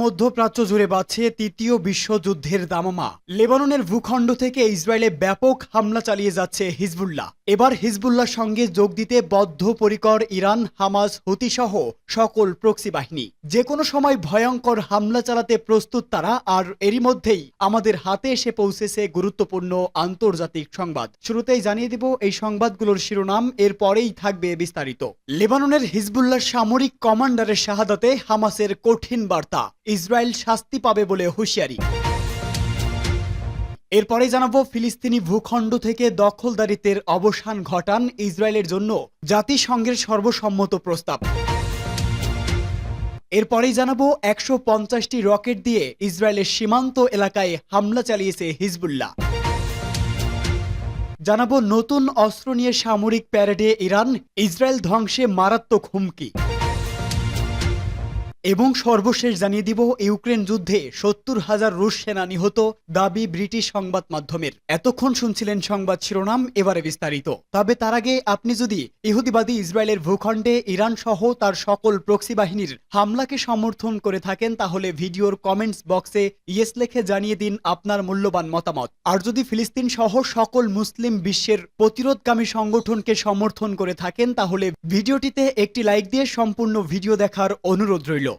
মধ্যপ্রাচ্য জুড়ে বাড়ছে তৃতীয় বিশ্বযুদ্ধের দামামা। লেবাননের ভূখণ্ড থেকে ইসরায়েলে ব্যাপক হামলা চালিয়ে যাচ্ছে হিজবুল্লাহ। এবার হিজবুল্লাহর সঙ্গে যোগ দিতে বদ্ধপরিকর ইরান, হামাস, হুতি সহ সকল প্রক্সি বাহিনী। যে কোনো সময় ভয়ঙ্কর হামলা চালাতে প্রস্তুত তারা। আর এরই মধ্যেই আমাদের হাতে এসে পৌঁছেছে গুরুত্বপূর্ণ আন্তর্জাতিক সংবাদ। শুরুতেই জানিয়ে দেব এই সংবাদগুলোর শিরোনাম, এরপরেই থাকবে বিস্তারিত। লেবাননের হিজবুল্লাহর সামরিক কমান্ডারের শাহাদাতে হামাসের কঠিন বার্তা, ইসরায়েল শাস্তি পাবে বলে হুঁশিয়ারি। এরপরে জানাবো ফিলিস্তিনি ভূখণ্ড থেকে দখলদারিত্বের অবসান ঘটান ইসরায়েলের জন্য জাতিসংঘের সর্বসম্মত প্রস্তাব। এরপরেই জানাবো ১৫০টি রকেট দিয়ে ইসরায়েলের সীমান্ত এলাকায় হামলা চালিয়েছে হিজবুল্লাহ। জানাবো নতুন অস্ত্র নিয়ে সামরিক প্যারেডে ইরান, ইসরায়েল ধ্বংসে মারাত্মক হুমকি। এবং সর্বশেষ জানিয়ে দিব ইউক্রেন যুদ্ধে ৭০,০০০ রুশ সেনা নিহত, দাবি ব্রিটিশ সংবাদ মাধ্যমের। এতক্ষণ শুনছিলেন সংবাদ শিরোনাম, এবারে বিস্তারিত। তবে তার আগে আপনি যদি ইহুদিবাদী ইসরায়েলের ভূখণ্ডে ইরান সহ তার সকল প্রক্সি বাহিনীর হামলাকে সমর্থন করে থাকেন তাহলে ভিডিওর কমেন্টস বক্সে ইয়েস লিখে জানিয়ে দিন আপনার মূল্যবান মতামত। আর যদি ফিলিস্তিন সহ সকল মুসলিম বিশ্বের প্রতিরোধকামী সংগঠনকে সমর্থন করে থাকেন তাহলে ভিডিওটিতে একটি লাইক দিয়ে সম্পূর্ণ ভিডিও দেখার অনুরোধ রইল।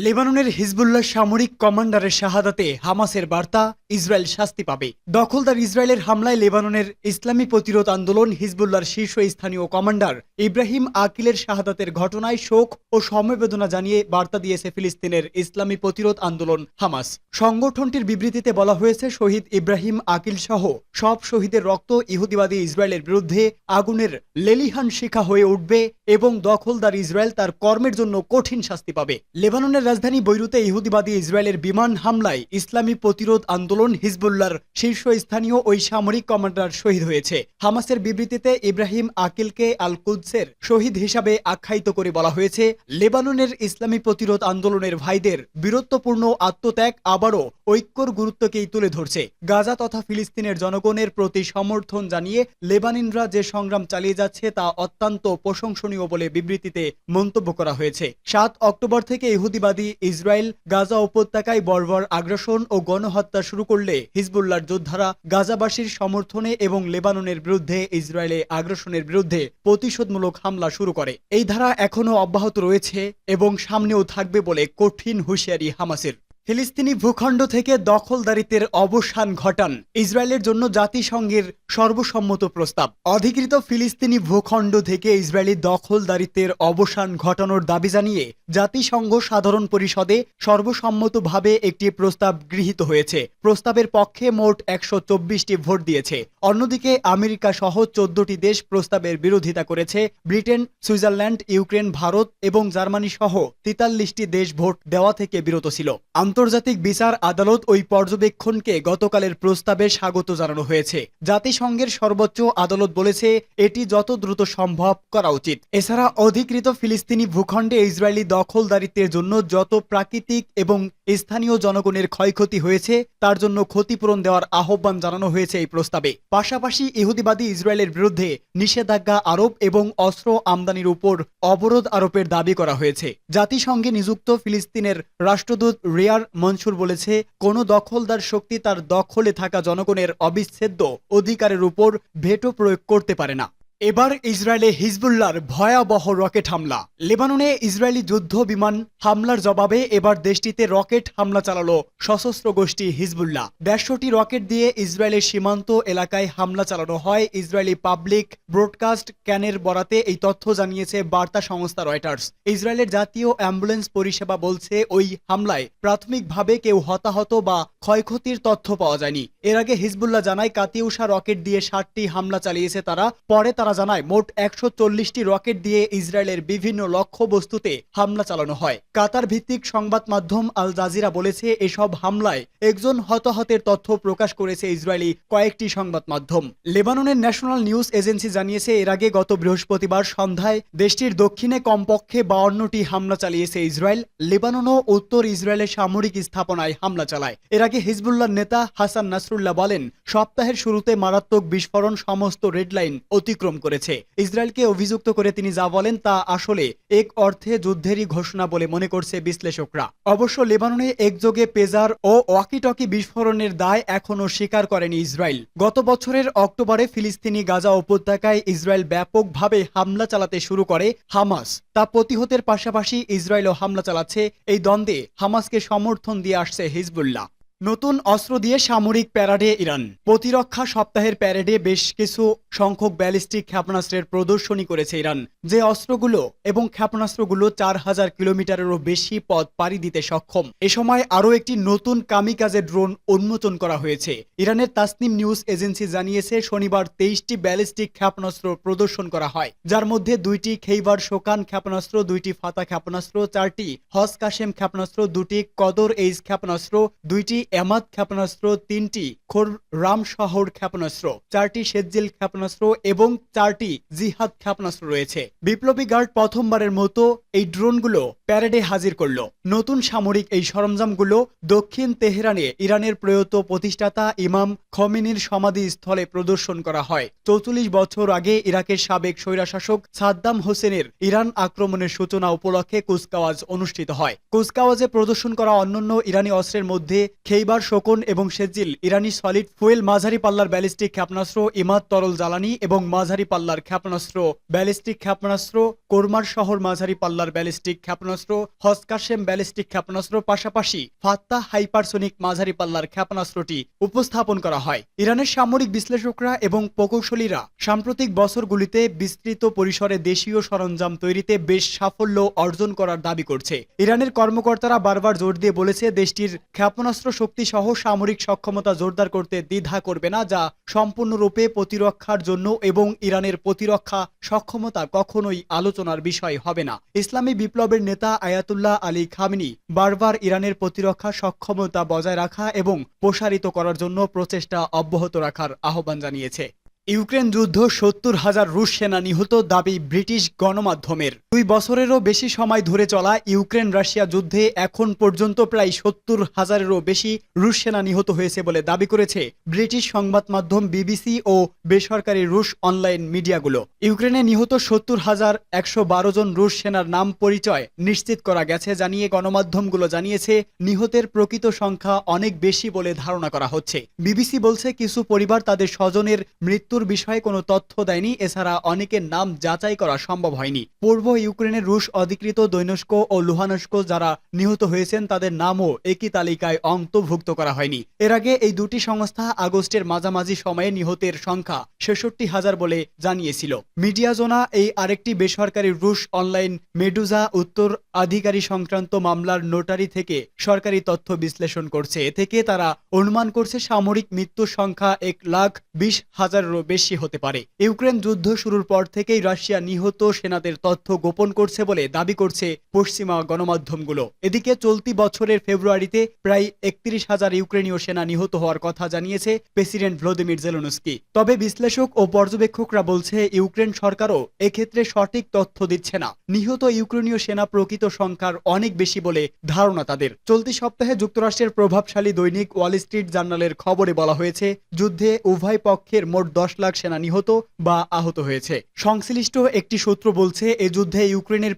লেবাননের হিজবুল্লাহ সামরিক কমান্ডারের শাহাদাতে হামাসের বার্তা, ইসরায়েল শাস্তি পাবে। দখলদার ইসরায়েলের হামলায় লেবাননের ইসলামী প্রতিরোধ আন্দোলন হিজবুল্লাহর শীর্ষস্থানীয় কমান্ডার ইব্রাহিম আকিলের শাহাদাতের ঘটনায় শোক ও সমবেদনা জানিয়ে বার্তা দিয়েছে ফিলিস্তিনের ইসলামী প্রতিরোধ আন্দোলন হামাস। সংগঠনটির বিবৃতিতে বলা হয়েছে, শহীদ ইব্রাহিম আকিল সহ সব শহীদের রক্ত ইহুদিবাদী ইসরায়েলের বিরুদ্ধে আগুনের লেলিহান শিখা হয়ে উঠবে এবং দখলদার ইসরায়েল তার কর্মের জন্য কঠিন শাস্তি পাবে। লেবাননের রাজধানী বৈরুতে ইহুদিবাদী ইসরায়েলের বিমান হামলায় ইসলামী প্রতিরোধ আন্দোলন হিজবুল্লাহর শীর্ষস্থানীয় ওই সামরিক কমান্ডার শহীদ হয়েছে। হামাসের বিবৃতিতে ইব্রাহিম আকিলকে আল কুদসের শহীদ হিসাবে আখ্যায়িত করে বলা হয়েছে, লেবাননের ইসলামী প্রতিরোধ আন্দোলনের ভাইদের বীরত্বপূর্ণ আত্মত্যাগ আবারও ঐক্যর গুরুত্বকেই তুলে ধরছে। গাজা তথা ফিলিস্তিনের জনগণের প্রতি সমর্থন জানিয়ে লেবানিনরা যে সংগ্রাম চালিয়ে যাচ্ছে তা অত্যন্ত প্রশংসনীয় বলে বিবৃতিতে মন্তব্য করা হয়েছে। ৭ অক্টোবর থেকে ইহুদিবাদী ইসরায়েল গাজা উপত্যকায় বর্বর আগ্রাসন ও গণহত্যা শুরু করলে হিজবুল্লাহর যোদ্ধারা গাজাবাসীর সমর্থনে এবং লেবাননের বিরুদ্ধে ইসরায়েলে আগ্রাসনের বিরুদ্ধে প্রতিশোধমূলক হামলা শুরু করে। এই ধারা এখনও অব্যাহত রয়েছে এবং সামনেও থাকবে বলে কঠিন হুঁশিয়ারি হামাসের। ফিলিস্তিনি ভূখণ্ড থেকে দখলদারিত্বের অবসান ঘটান ইসরায়েলের জন্য জাতিসংঘের সর্বসম্মত প্রস্তাব। অধিকৃত ফিলিস্তিনি ভূখণ্ড থেকে ইসরায়েলি দখলদারিত্বের অবসান ঘটানোর দাবি জানিয়ে জাতিসংঘ সাধারণ পরিষদে সর্বসম্মতভাবে একটি প্রস্তাব গৃহীত হয়েছে। প্রস্তাবের পক্ষে মোট ১২৪টি ভোট দিয়েছে। অন্যদিকে আমেরিকা সহ ১৪টি দেশ প্রস্তাবের বিরোধিতা করেছে। ব্রিটেন, সুইজারল্যান্ড, ইউক্রেন, ভারত এবং জার্মানি সহ ৪৩টি দেশ ভোট দেওয়া থেকে বিরত ছিল। আন্তর্জাতিক বিচার আদালত ওই পর্যবেক্ষণকে গতকালের প্রস্তাবে স্বাগত জানানো হয়েছে। জাতিসংঘের সর্বোচ্চ আদালত বলেছে এটি যত দ্রুত সম্ভব করা উচিত। এছাড়া অধিকৃত ফিলিস্তিনি ভূখণ্ডে ইসরায়েলি দখলদারিত্বের জন্য যত প্রাকৃতিক এবং স্থানীয় জনগণের ক্ষয়ক্ষতি হয়েছে তার জন্য ক্ষতিপূরণ দেওয়ার আহ্বান জানানো হয়েছে এই প্রস্তাবে। পাশাপাশি ইহুদিবাদী ইসরায়েলের বিরুদ্ধে নিষেধাজ্ঞা আরোপ এবং অস্ত্র আমদানির উপর অবরোধ আরোপের দাবি করা হয়েছে। জাতিসংঘে নিযুক্ত ফিলিস্তিনের রাষ্ট্রদূত রিয়ার মনসুর বলেছে, কোনো দখলদার শক্তি তার দখলে থাকা জনগণের অবিচ্ছেদ্য অধিকারের উপর ভেটো প্রয়োগ করতে পারে না। এবার ইসরায়েলে হিজবুল্লাহর ভয়াবহ রকেট হামলা। লেবাননে ইসরায়েলি যুদ্ধ বিমান হামলার জবাবে এবার দেশটিতে রকেট হামলা চালালো সশস্ত্র গোষ্ঠী হিজবুল্লাহ। ১৫০টি রকেট দিয়ে ইসরায়েলের সীমান্ত এলাকায় হামলা চালানো হয়। ইসরায়েলি পাবলিক ব্রডকাস্ট ক্যানের বরাতে এই তথ্য জানিয়েছে বার্তা সংস্থা রয়টার্স। ইসরায়েলের জাতীয় অ্যাম্বুলেন্স পরিষেবা বলছে, ওই হামলায় প্রাথমিকভাবে কেউ হতাহত বা ক্ষয়ক্ষতির তথ্য পাওয়া যায়নি। এর আগে হিজবুল্লাহ জানায় কাতিউষা রকেট দিয়ে ৬০টি হামলা চালিয়েছে তারা। পরে তারা জানায় মোট ১৪০টি রকেট দিয়ে ইসরায়েলের বিভিন্ন লক্ষ্যবস্তুতে হামলা চালানো হয়। কাতার ভিত্তিক সংবাদ মাধ্যম আল জাজিরা বলেছে, এসব হামলায় একজন হতাহতের তথ্য প্রকাশ করেছে ইসরায়েলি কয়েকটি সংবাদ মাধ্যম। লেবাননের ন্যাশনাল নিউজ এজেন্সি জানিয়েছে, এর আগে গত বৃহস্পতিবার সন্ধ্যায় দেশটির দক্ষিণে কমপক্ষে ৫২টি হামলা চালিয়েছে ইসরায়েল। লেবানন ও উত্তর ইসরায়েলের সামরিক স্থাপনায় হামলা চালায়। এর আগে হিজবুল্লাহর নেতা হাসান নাসরুল্লাহ বলেন, সপ্তাহের শুরুতে মারাত্মক বিস্ফোরণ সমস্ত রেড লাইন অতিক্রম করেছে। ইসরায়েলকে অভিযুক্ত করে তিনি যা বলেন তা আসলে এক অর্থে যুদ্ধেরই ঘোষণা বলে মনে করছে বিশ্লেষকরা। অবশ্য লেবাননে একযোগে পেজার ও ওয়াকিটকি বিস্ফোরণের দায় এখনও স্বীকার করেনি ইসরায়েল। গত বছরের অক্টোবরে ফিলিস্তিনি গাজা উপত্যকায় ইসরায়েল ব্যাপকভাবে হামলা চালাতে শুরু করে হামাস। তা প্রতিহতের পাশাপাশি ইসরায়েলও হামলা চালাচ্ছে। এই দ্বন্দ্বে হামাসকে সমর্থন দিয়ে আসছে হিজবুল্লাহ। নতুন অস্ত্র দিয়ে সামরিক প্যারেডে ইরান। প্রতিরক্ষা সপ্তাহের প্যারেডে বেশ কিছু সংখ্যক ব্যালিস্টিক ক্ষেপণাস্ত্রের প্রদর্শনী করেছে ইরান। যে অস্ত্রগুলো এবং ক্ষেপণাস্ত্রগুলো 4000 কিলোমিটারেরও বেশি পথ পাড়ি দিতে সক্ষম। এ সময় আরও একটি নতুন কামিকাজে ড্রোন উন্মোচন করা হয়েছে। ইরানের তাসনিম নিউজ এজেন্সি জানিয়েছে শনিবার 23টি ব্যালিস্টিক ক্ষেপণাস্ত্র প্রদর্শন করা হয়, যার মধ্যে 2টি খেইবার শোকান ক্ষেপণাস্ত্র, 2টি ফাতা ক্ষেপণাস্ত্র, 4টি হজ কাশেম ক্ষেপণাস্ত্র, 2টি কদর এইজ ক্ষেপণাস্ত্র, 2টি এমাদ ক্ষেপণাস্ত্র, 3টি খোররাম শহর ক্ষেপণাস্ত্র, 4টি শেজ্জিল ক্ষেপণাস্ত্র এবং 4টি জিহাদ ক্ষেপণাস্ত্র রয়েছে। বিপ্লবী গার্ড প্রথমবারের মতো এই ড্রোনগুলো প্যারেডে হাজির করল। নতুন সামরিক এই সরঞ্জামগুলো দক্ষিণ তেহরানে ইরানের প্রয়াত প্রতিষ্ঠাতা ইমাম খমেনির সমাধি স্থলে প্রদর্শন করা হয়। 44 বছর আগে ইরাকের সাবেক স্বৈরশাসক সাদ্দাম হোসেনের ইরান আক্রমণের সূচনা উপলক্ষে কুচকাওয়াজ অনুষ্ঠিত হয়। কুচকাওয়াজে প্রদর্শন করা অন্যান্য ইরানি অস্ত্রের মধ্যে খেইবার শোকন এবং শেজিল, ইরানি সলিড ফুয়েল মাঝারি পাল্লার ব্যালিস্টিক ক্ষেপণাস্ত্র, ইমাদ তরল জ্বালানি এবং মাঝারি পাল্লার ক্ষেপণাস্ত্র, ব্যালিস্টিক ক্ষেপণাস্ত্র, কোরমার শহর মাঝারি পাল্লার ব্যালিস্টিক ক্ষেপণাস্ত্র, হজকাশেম ব্যালিস্টিক ক্ষেপণাস্ত্র, পাশাপাশি ফাত্তাহ হাইপারসোনিক মাঝারি পাল্লার ক্ষেপণাস্ত্রটি উপস্থাপন করা হয়। ইরানের সামরিক বিশ্লেষকরা এবং প্রকৌশলীরা সাম্প্রতিক বছরগুলিতে বিস্তৃত পরিসরে দেশীয় সরঞ্জাম তৈরিতে বেশ সাফল্য অর্জন করার দাবি করছে। ইরানের কর্মকর্তারা বারবার জোর দিয়ে বলেছে দেশটির ক্ষেপণাস্ত্র শক্তি সহ সামরিক সক্ষমতা জোরদার করতে দ্বিধা করবে না, যা সম্পূর্ণরূপে প্রতিরক্ষার জন্য এবং ইরানের প্রতিরক্ষা সক্ষমতা কখনোই আলোচনার বিষয় হবে না। ইসলামী বিপ্লবের নেতা আয়াতুল্লাহ আলী খামেনি বারবার ইরানের প্রতিরক্ষা সক্ষমতা বজায় রাখা এবং প্রসারিত করার জন্য প্রচেষ্টা অব্যাহত রাখার আহ্বান জানিয়েছে। ইউক্রেন যুদ্ধ 70,000 রুশ সেনা নিহত দাবি ব্রিটিশ গণমাধ্যমের। 2 বছরেরও বেশি সময় ধরে চলা ইউক্রেন রাশিয়া যুদ্ধে এখন পর্যন্ত প্রায় 70,000-এরও বেশি রুশ সেনা নিহত হয়েছে বলে দাবি করেছে ব্রিটিশ সংবাদ মাধ্যম বিবিসি ও বেসরকারি রুশ অনলাইন মিডিয়াগুলো। ইউক্রেনে নিহত 70,112 জন রুশ সেনার নাম পরিচয় নিশ্চিত করা গেছে জানিয়ে গণমাধ্যমগুলো জানিয়েছে নিহতের প্রকৃত সংখ্যা অনেক বেশি বলে ধারণা করা হচ্ছে। বিবিসি বলছে কিছু পরিবার তাদের স্বজনের মৃত্যুর বিষয়ে কোনো তথ্য দেয়নি। এছাড়া অনেকের নাম যাচাই করা সম্ভব হয়নি। পূর্ব ইউক্রেনের রুশ অধিকৃত দৈনস্ক ও লুহানস্ক যারা নিহত হয়েছেন তাদের নামও একই তালিকায় অন্তর্ভুক্ত করা হয়নি। এর আগে এই দুটি সংস্থা আগস্টের মাঝামাঝি সময়ে নিহতের সংখ্যা 66,000 বলে জানিয়েছিল। মিডিয়াজোনা এই আরেকটি বেসরকারি রুশ অনলাইন মেডুজা উত্তর আধিকারী সংক্রান্ত মামলার নোটারি থেকে সরকারি তথ্য বিশ্লেষণ করছে। এ থেকে তারা অনুমান করছে সামরিক মৃত্যুর সংখ্যা 1,20,000-এরও বেশি হতে পারে। ইউক্রেন যুদ্ধ শুরুর পর থেকেই রাশিয়া নিহত সেনাদের তথ্য গোপন করছে বলে দাবি করছে পশ্চিমা গণমাধ্যমগুলো। এদিকে চলতি বছরের ফেব্রুয়ারিতে প্রায় 31,000 ইউক্রেনীয় সেনা নিহত হওয়ার কথা জানিয়েছে প্রেসিডেন্ট ভলোদিমির জেলেনস্কি। তবে বিশ্লেষক ও পর্যবেক্ষকরা বলছে ইউক্রেন সরকারও এক্ষেত্রে সঠিক তথ্য দিচ্ছে না। নিহত ইউক্রেনীয় সেনা প্রকৃত সংখ্যার অনেক বেশি বলে ধারণা তাদের। চলতি সপ্তাহে যুক্তরাষ্ট্রের প্রভাবশালী দৈনিক ওয়াল স্ট্রিট জার্নালের খবরে বলা হয়েছে যুদ্ধে উভয় পক্ষের মোট 10 লাখ সেনা নিহত বা আহত হয়েছে। সংশ্লিষ্ট একটি সূত্র বলছে এ যুদ্ধে ইউক্রেনের